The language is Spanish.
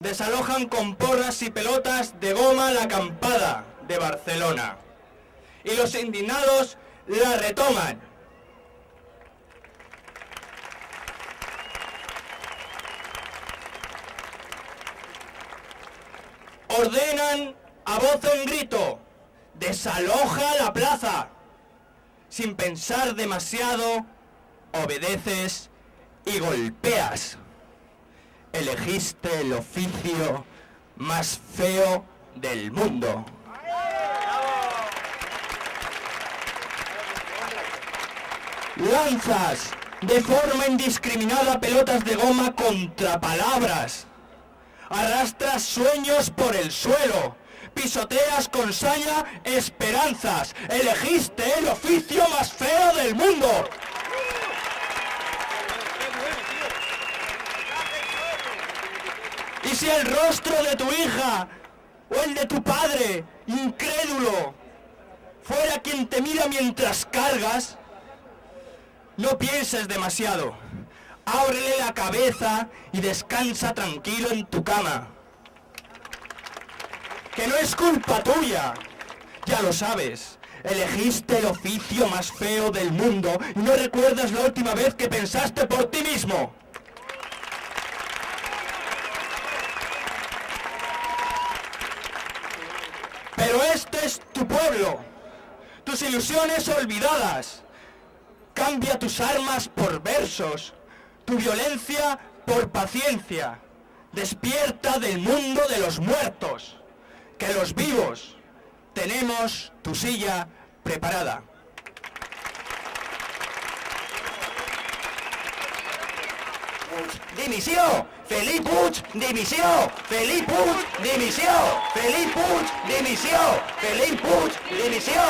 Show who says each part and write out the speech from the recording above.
Speaker 1: Desalojan con porras y pelotas de goma la acampada de Barcelona. Y los indignados la retoman. Ordenan a voz en grito: desaloja la plaza. Sin pensar demasiado, obedeces y golpeas. Elegiste el oficio más feo del mundo. Lanzas de forma indiscriminada pelotas de goma contra palabras. Arrastras sueños por el suelo. Pisoteas con saña esperanzas. Elegiste el oficio más feo del mundo. Y si el rostro de tu hija o el de tu padre, incrédulo, fuera quien te mira mientras cargas, no pienses demasiado. Ábrele la cabeza y descansa tranquilo en tu cama. Que no es culpa tuya, ya lo sabes. Elegiste el oficio más feo del mundo y no recuerdas la última vez que pensaste por ti mismo. Pero este es tu pueblo, tus ilusiones olvidadas. Cambia tus armas por versos, tu violencia por paciencia. Despierta del mundo de los muertos, que los vivos tenemos tu silla preparada. Dimissió! Felip Puig, dimissió! Felip Puig, dimissió! Felip Puig, dimissió! Felip Puig, dimissió!